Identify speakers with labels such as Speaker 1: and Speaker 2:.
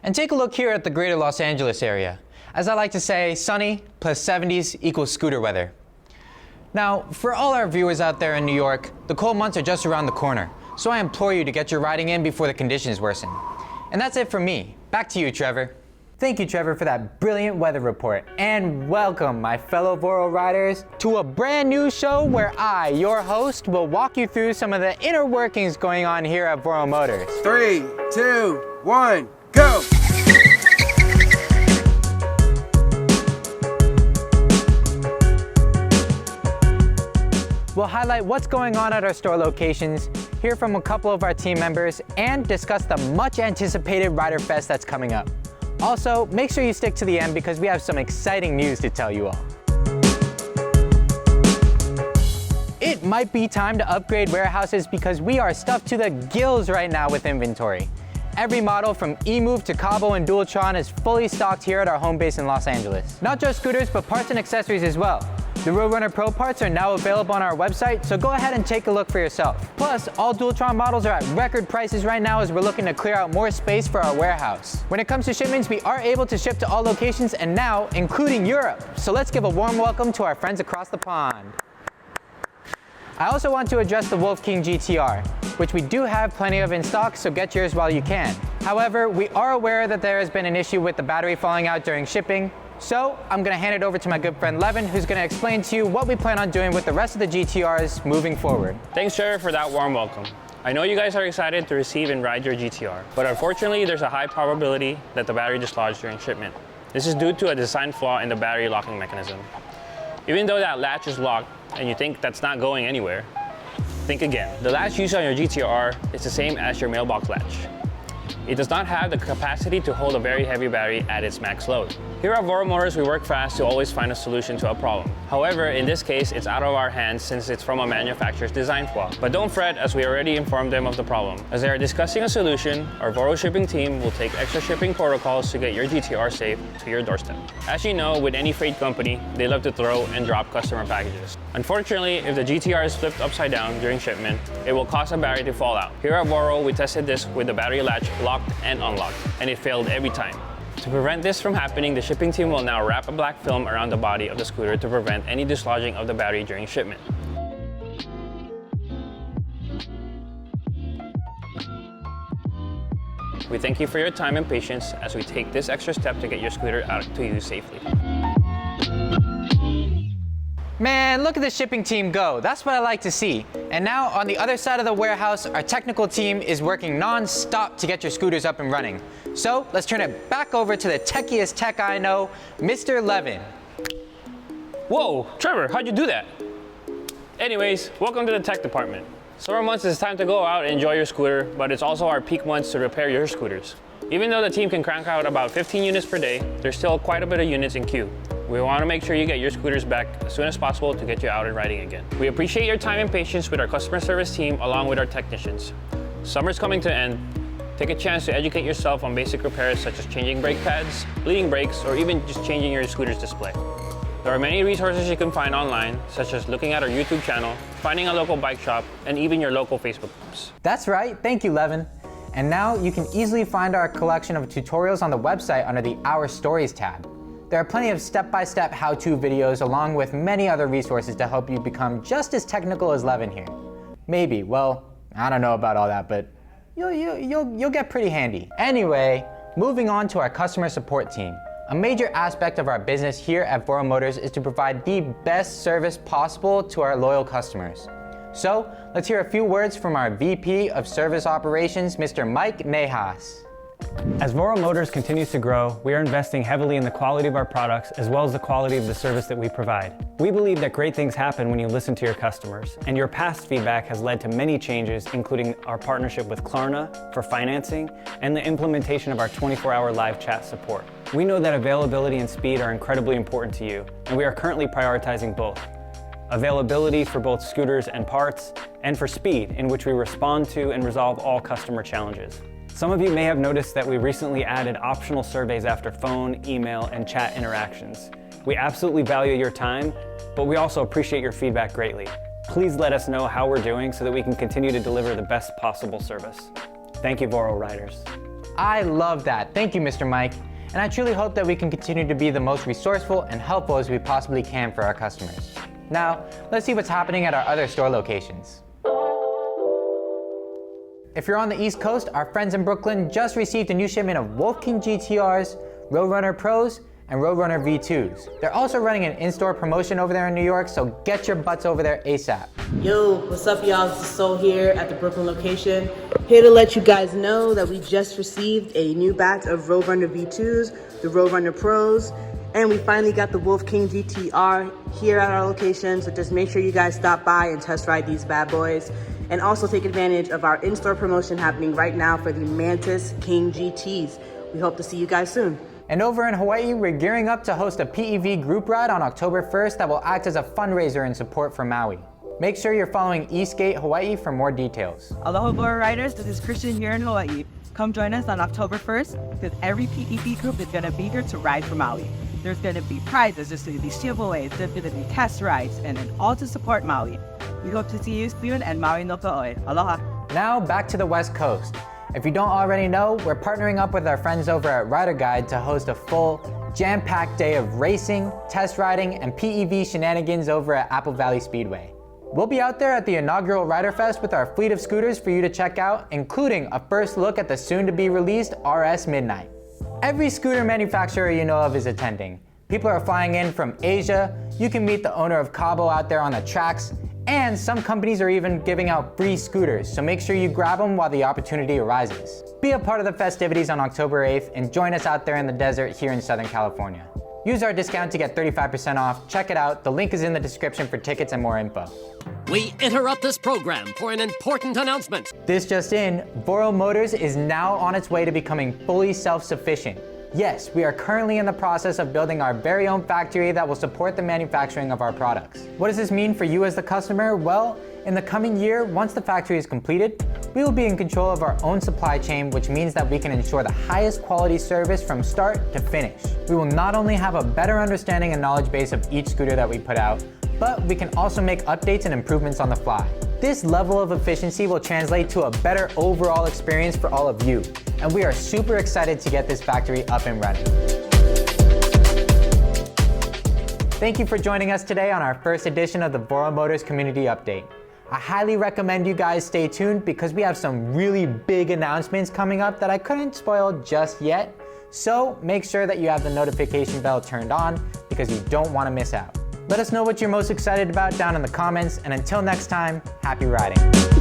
Speaker 1: And take a look here at the greater Los Angeles area. As I like to say, sunny plus 70s equals scooter weather. Now, for all our viewers out there in New York, the cold months are just around the corner, so I implore you to get your riding in before the conditions worsen. And that's it from me. Back to you, Trevor. Thank you, Trevor, for that brilliant weather report. And welcome, my fellow Voro riders, to a brand new show where I, your host, will walk you through some of the inner workings going on here at Voro Motors.
Speaker 2: 3, 2, 1, go!
Speaker 1: We'll highlight what's going on at our store locations, hear from a couple of our team members, and discuss the much anticipated Rider Fest that's coming up. Also, make sure you stick to the end because we have some exciting news to tell you all. It might be time to upgrade warehouses because we are stuffed to the gills right now with inventory. Every model from eMove to Cabo and Dualtron is fully stocked here at our home base in Los Angeles. Not just scooters, but parts and accessories as well. The Roadrunner Pro parts are now available on our website, so go ahead and take a look for yourself. Plus, all Dualtron models are at record prices right now as we're looking to clear out more space for our warehouse. When it comes to shipments, we are able to ship to all locations and now, including Europe. So let's give a warm welcome to our friends across the pond. I also want to address the King GTR, which we do have plenty of in stock, so get yours while you can. However, we are aware that there has been an issue with the battery falling out during shipping, so I'm going to hand it over to my good friend Levin, who's going to explain to you what we plan on doing with the rest of the GTRs moving forward.
Speaker 3: Thanks, Trevor, for that warm welcome. I know you guys are excited to receive and ride your GTR, but unfortunately there's a high probability that the battery dislodged during shipment. This is due to a design flaw in the battery locking mechanism. Even though that latch is locked and you think that's not going anywhere, think again. The latch used on your GTR is the same as your mailbox latch. It does not have the capacity to hold a very heavy battery at its max load. Here at Voro Motors, we work fast to always find a solution to a problem. However, in this case, it's out of our hands since it's from a manufacturer's design flaw. But don't fret, as we already informed them of the problem. As they are discussing a solution, our Voro shipping team will take extra shipping protocols to get your GTR safe to your doorstep. As you know, with any freight company, they love to throw and drop customer packages. Unfortunately, if the GTR is flipped upside down during shipment, it will cause a battery to fall out. Here at Voro, we tested this with the battery latch locked and unlocked, and it failed every time. To prevent this from happening, the shipping team will now wrap a black film around the body of the scooter to prevent any dislodging of the battery during shipment. We thank you for your time and patience as we take this extra step to get your scooter out to you safely.
Speaker 1: Man, look at the shipping team go. That's what I like to see. And now on the other side of the warehouse, our technical team is working non-stop to get your scooters up and running. So let's turn it back over to the techiest tech I know, Mr. Levin.
Speaker 3: Whoa, Trevor, how'd you do that? Anyways, welcome to the tech department. Summer months is time to go out and enjoy your scooter, but it's also our peak months to repair your scooters. Even though the team can crank out about 15 units per day, there's still quite a bit of units in queue. We want to make sure you get your scooters back as soon as possible to get you out and riding again. We appreciate your time and patience with our customer service team along with our technicians. Summer's coming to an end. Take a chance to educate yourself on basic repairs such as changing brake pads, bleeding brakes, or even just changing your scooter's display. There are many resources you can find online, such as looking at our YouTube channel, finding a local bike shop, and even your local Facebook groups.
Speaker 1: That's right, thank you, Levin. And now you can easily find our collection of tutorials on the website under the Our Stories tab. There are plenty of step-by-step how-to videos along with many other resources to help you become just as technical as Levin here. Maybe, well, I don't know about all that, but you'll get pretty handy. Anyway, moving on to our customer support team. A major aspect of our business here at Voro Motors is to provide the best service possible to our loyal customers. So, let's hear a few words from our VP of Service Operations, Mr. Mike Mejas.
Speaker 4: As Voro Motors continues to grow, we are investing heavily in the quality of our products as well as the quality of the service that we provide. We believe that great things happen when you listen to your customers, and your past feedback has led to many changes, including our partnership with Klarna for financing and the implementation of our 24-hour live chat support. We know that availability and speed are incredibly important to you, and we are currently prioritizing both. Availability for both scooters and parts, and for speed, in which we respond to and resolve all customer challenges. Some of you may have noticed that we recently added optional surveys after phone, email, and chat interactions. We absolutely value your time, but we also appreciate your feedback greatly. Please let us know how we're doing so that we can continue to deliver the best possible service. Thank you, Voro riders.
Speaker 1: I love that. Thank you, Mr. Mike. And I truly hope that we can continue to be the most resourceful and helpful as we possibly can for our customers. Now, let's see what's happening at our other store locations. If you're on the East Coast, our friends in Brooklyn just received a new shipment of King GTRs, Roadrunner Pros, and Roadrunner V2s. They're also running an in-store promotion over there in New York, so get your butts over there ASAP.
Speaker 5: Yo, what's up y'all? This is Sol here at the Brooklyn location. Here to let you guys know that we just received a new batch of Roadrunner V2s, the Roadrunner Pros, and we finally got the King GTR here at our location, so just make sure you guys stop by and test ride these bad boys. And also take advantage of our in-store promotion happening right now for the Mantis King GTs. We hope to see you guys soon.
Speaker 1: And over in Hawaii, we're gearing up to host a PEV group ride on October 1st that will act as a fundraiser in support for Maui. Make sure you're following Eastgate Hawaii for more details.
Speaker 6: Aloha Voro Riders, this is Christian here in Hawaii. Come join us on October 1st because every PEV group is going to be here to ride for Maui. There's going to be prizes, there's going to be giveaways, there's going to be test rides, and then all to support Maui. We hope to see you soon, and Maui no Ka'oi. Aloha.
Speaker 1: Now back to the West Coast. If you don't already know, we're partnering up with our friends over at Rider Guide to host a full, jam-packed day of racing, test riding, and PEV shenanigans over at Apple Valley Speedway. We'll be out there at the inaugural Rider Fest with our fleet of scooters for you to check out, including a first look at the soon-to-be-released RS Midnight. Every scooter manufacturer you know of is attending. People are flying in from Asia, you can meet the owner of Cabo out there on the tracks, and some companies are even giving out free scooters, so make sure you grab them while the opportunity arises. Be a part of the festivities on October 8th and join us out there in the desert here in Southern California. Use our discount to get 35% off. Check it out. The link is in the description for tickets and more info.
Speaker 7: We interrupt this program for an important announcement.
Speaker 1: This just in, Voro Motors is now on its way to becoming fully self-sufficient. Yes, we are currently in the process of building our very own factory that will support the manufacturing of our products. What does this mean for you as the customer? Well, in the coming year, once the factory is completed, we will be in control of our own supply chain, which means that we can ensure the highest quality service from start to finish. We will not only have a better understanding and knowledge base of each scooter that we put out, but we can also make updates and improvements on the fly. This level of efficiency will translate to a better overall experience for all of you, and we are super excited to get this factory up and running. Thank you for joining us today on our first edition of the Voro Motors Community Update. I highly recommend you guys stay tuned because we have some really big announcements coming up that I couldn't spoil just yet, so make sure that you have the notification bell turned on because you don't want to miss out. Let us know what you're most excited about down in the comments, and until next time, happy riding.